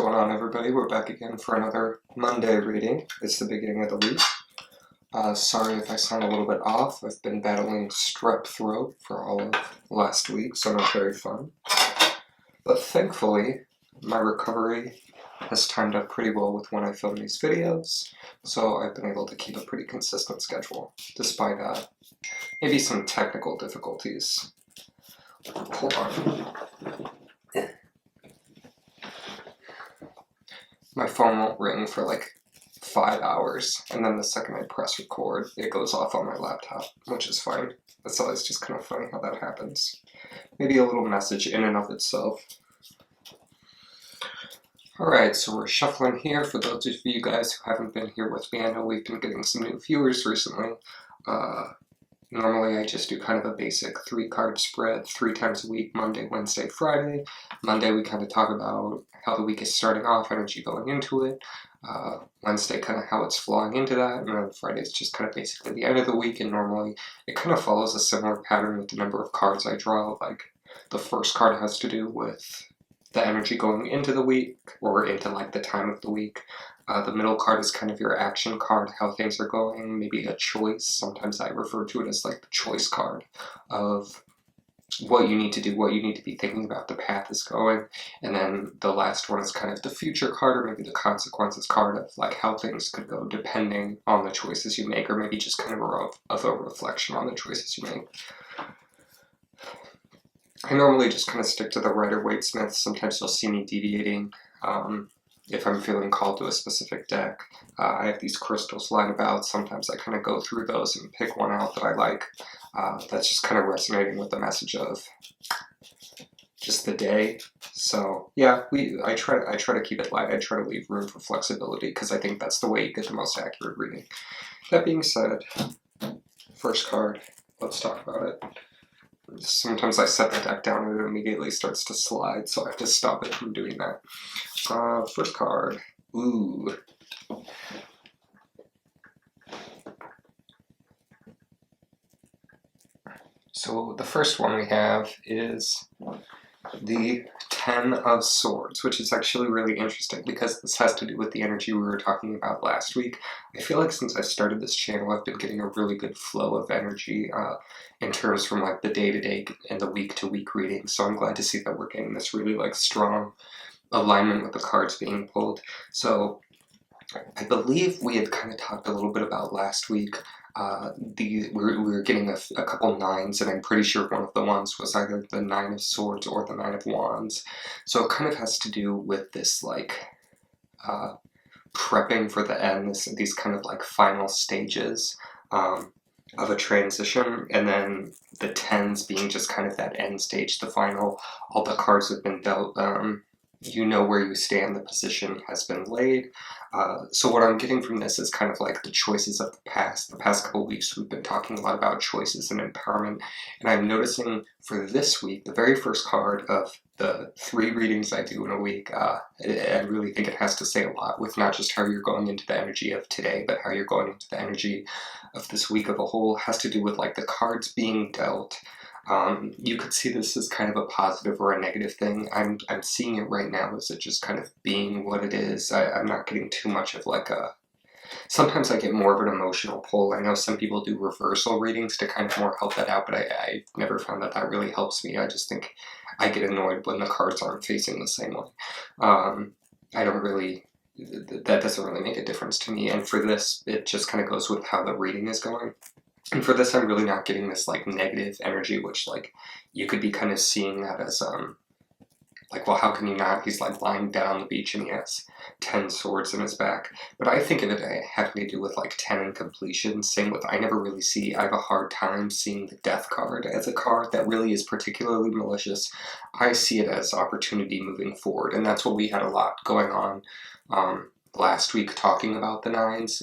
going on, everybody? We're back again for another Monday reading. It's the beginning of the week. Sorry if I sound a little bit off. I've been battling strep throat for all of last week, so not very fun. But thankfully, my recovery has timed up pretty well with when I film these videos, so I've been able to keep a pretty consistent schedule, despite maybe some technical difficulties. Hold on. My phone won't ring for like 5 hours, and then the second I press record, it goes off on my laptop, which is fine. It's always just kind of funny how that happens. Maybe a little message in and of itself. Alright, so we're shuffling here. For those of you guys who haven't been here with me, I know we've been getting some new viewers recently. Normally I just do kind of a basic 3-card spread 3 times a week, Monday, Wednesday, Friday. Monday we kind of talk about how the week is starting off, energy going into it. Wednesday kind of how it's flowing into that, and then Friday is just kind of basically the end of the week, and normally it kind of follows a similar pattern with the number of cards I draw. Like the first card has to do with the energy going into the week, or into like the time of the week. The middle card is kind of your action card, how things are going, maybe a choice. Sometimes I refer to it as like the choice card of what you need to do, what you need to be thinking about, the path is going. And then the last one is kind of the future card, or maybe the consequences card of like how things could go depending on the choices you make, or maybe just kind of a reflection on the choices you make. I normally just kind of stick to the Rider-Waite-Smith. Sometimes you'll see me deviating if I'm feeling called to a specific deck. I have these crystals lying about. Sometimes I kind of go through those and pick one out that I like. That's just kind of resonating with the message of just the day. So yeah, I try to keep it light. I try to leave room for flexibility because I think that's the way you get the most accurate reading. That being said, first card, let's talk about it. Sometimes I set the deck down and it immediately starts to slide, so I have to stop it from doing that. First card. Ooh. So the first one we have is the 10 of Swords, which is actually really interesting because this has to do with the energy we were talking about last week. I feel like since I started this channel, I've been getting a really good flow of energy in terms from like the day-to-day and the week-to-week reading, so I'm glad to see that we're getting this really like strong alignment with the cards being pulled. So I believe we had kind of talked a little bit about last week. We were getting a couple 9s, and I'm pretty sure one of the ones was either the 9 of Swords or the 9 of Wands. So it kind of has to do with this like prepping for the end, these kind of like final stages of a transition, and then the 10s being just kind of that end stage, the final. All the cards have been dealt. You know where you stand, the position has been laid. So what I'm getting from this is kind of like the choices of the past. The past couple weeks we've been talking a lot about choices and empowerment, and I'm noticing for this week, the very first card of the 3 readings I do in a week, I really think it has to say a lot with not just how you're going into the energy of today, but how you're going into the energy of this week of a whole. It has to do with like the cards being dealt. You could see this as kind of a positive or a negative thing. I'm seeing it right now as it just kind of being what it is. I'm not getting too much of like a... Sometimes I get more of an emotional pull. I know some people do reversal readings to kind of more help that out, but I never found that that really helps me. I just think I get annoyed when the cards aren't facing the same way. I don't really... That doesn't really make a difference to me, and for this, it just kind of goes with how the reading is going. And for this, I'm really not getting this like negative energy, which like you could be kind of seeing that as like, well, how can you not? He's like lying down on the beach and he has 10 swords in his back. But I think of it having to do with like 10 and completion. Same with, I never really see, I have a hard time seeing the death card as a card that really is particularly malicious. I see it as opportunity moving forward, and that's what we had a lot going on last week talking about the 9s.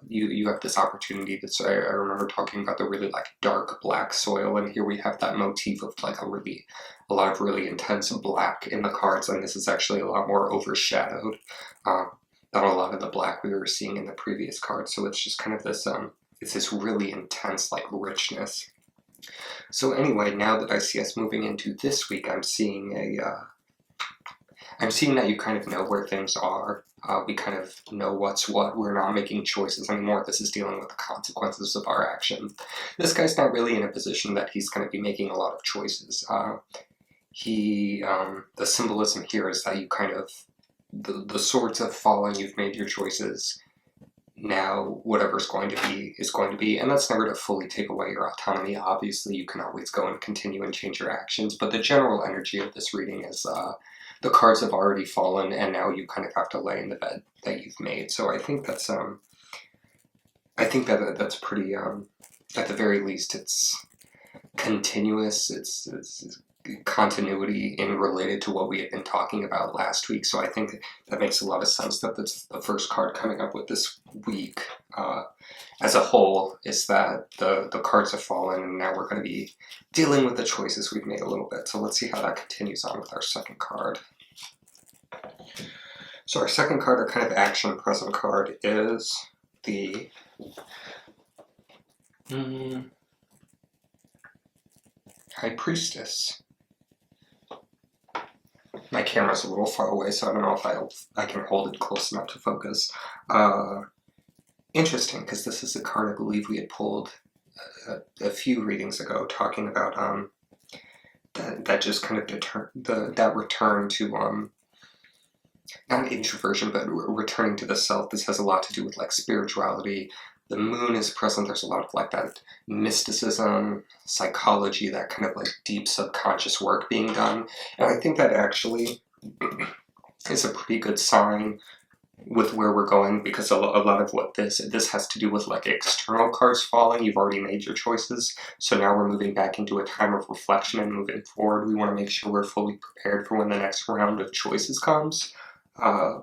You have this opportunity that's, I remember talking about the really like dark black soil, and here we have that motif of like a lot of really intense black in the cards, and this is actually a lot more overshadowed than a lot of the black we were seeing in the previous cards. So it's just kind of this it's this really intense like richness. So anyway, now that I see us moving into this week, I'm seeing I'm seeing that you kind of know where things are. We kind of know what's what. We're not making choices anymore. This is dealing with the consequences of our actions. This guy's not really in a position that he's going to be making a lot of choices. The symbolism here is that you kind of, the swords have fallen, you've made your choices. Now, whatever's going to be is going to be, and that's never to fully take away your autonomy. Obviously, you can always go and continue and change your actions, but the general energy of this reading is the cards have already fallen, and now you kind of have to lay in the bed that you've made. So I think that's that's pretty at the very least it's continuous. It's continuity in related to what we had been talking about last week. So I think that makes a lot of sense that that's the first card coming up with this week as a whole, is that the cards have fallen and now we're going to be dealing with the choices we've made a little bit. So let's see how that continues on with our second card. So our second card, our kind of action present card, is the High Priestess. My camera's a little far away, so I don't know if I can hold it close enough to focus. Interesting, because this is a card I believe we had pulled a few readings ago, talking about that just kind of that return to not introversion, but returning to the self. This has a lot to do with like spirituality. The moon is present. There's a lot of like that mysticism, psychology, that kind of like deep subconscious work being done. And I think that actually is a pretty good sign with where we're going, because a lot of what this has to do with like external cards falling. You've already made your choices, so now we're moving back into a time of reflection and moving forward. We want to make sure we're fully prepared for when the next round of choices comes.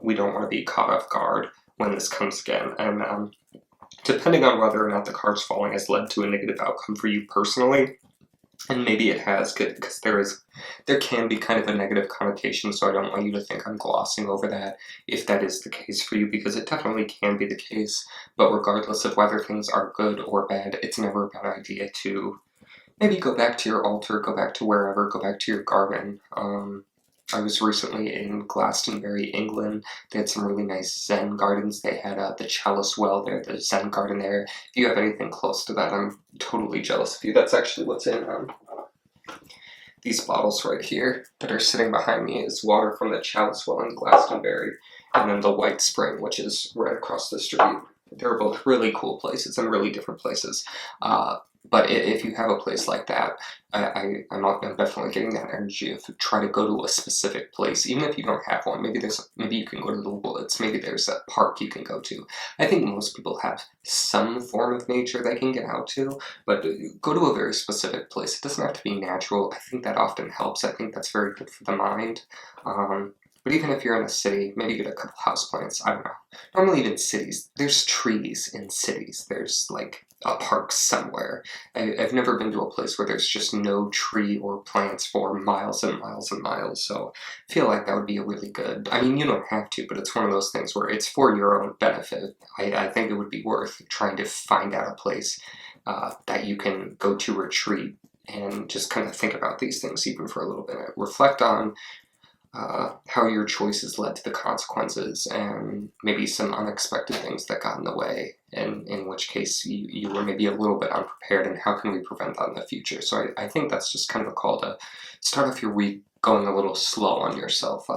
We don't want to be caught off guard when this comes again. And depending on whether or not the cards falling has led to a negative outcome for you personally, and maybe it has, because there can be kind of a negative connotation, so I don't want you to think I'm glossing over that if that is the case for you, because it definitely can be the case. But regardless of whether things are good or bad, it's never a bad idea to maybe go back to your altar, go back to wherever, go back to your garden. I was recently in Glastonbury, England. They had some really nice Zen gardens. They had the Chalice Well there, the Zen garden there. If you have anything close to that, I'm totally jealous of you. That's actually what's in these bottles right here that are sitting behind me, is water from the Chalice Well in Glastonbury, and then the White Spring, which is right across the street. They're both really cool places and really different places. But if you have a place like that, I'm definitely getting that energy of try to go to a specific place, even if you don't have one. Maybe you can go to the woods. Maybe there's a park you can go to. I think most people have some form of nature they can get out to, but go to a very specific place. It doesn't have to be natural. I think that often helps. I think that's very good for the mind. But even if you're in a city, maybe get a couple houseplants. I don't know. Normally even cities, there's trees in cities. There's like a park somewhere. I've never been to a place where there's just no tree or plants for miles and miles and miles, so I feel like that would be a really good, I mean, you don't have to, but it's one of those things where it's for your own benefit. I think it would be worth trying to find out a place that you can go to retreat and just kind of think about these things even for a little bit. Reflect on how your choices led to the consequences, and maybe some unexpected things that got in the way, and in which case you were maybe a little bit unprepared, and how can we prevent that in the future. So I think that's just kind of a call to start off your week going a little slow on yourself.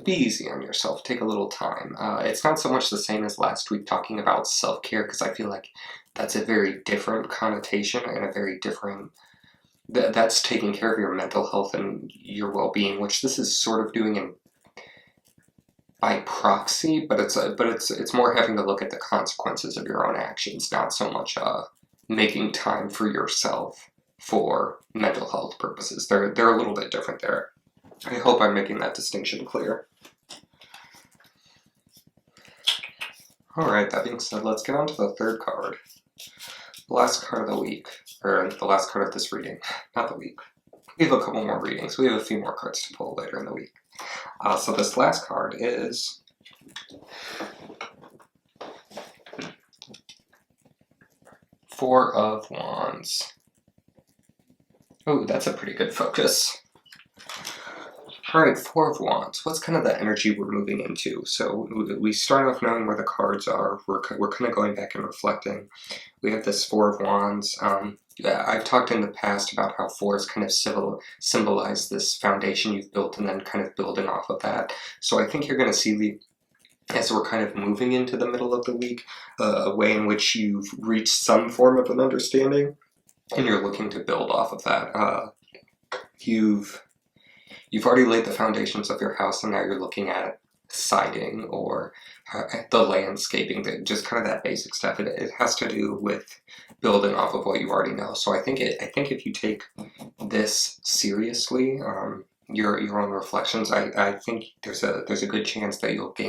Be easy on yourself. Take a little time. It's not so much the same as last week talking about self-care, because I feel like that's a very different connotation and a very different... That's taking care of your mental health and your well-being, which this is sort of doing in by proxy, but it's more having to look at the consequences of your own actions, not so much making time for yourself for mental health purposes. They're a little bit different there. I hope I'm making that distinction clear. Alright, that being said, let's get on to the third card. The last card of the week, or the last card of this reading, not the week. We have a couple more readings. We have a few more cards to pull later in the week. So this last card is Four of Wands. Oh, that's a pretty good focus. All right, Four of Wands. What's kind of the energy we're moving into? So we start off knowing where the cards are. We're kind of going back and reflecting. We have this Four of Wands. Yeah, I've talked in the past about how fours kind of symbolize this foundation you've built and then kind of building off of that. So I think you're going to see as we're kind of moving into the middle of the week, a way in which you've reached some form of an understanding and you're looking to build off of that. You've already laid the foundations of your house and now you're looking at siding or the landscaping, just kind of that basic stuff. It has to do with building off of what you already know. So I think if you take this seriously, your own reflections, I think there's a good chance that you'll gain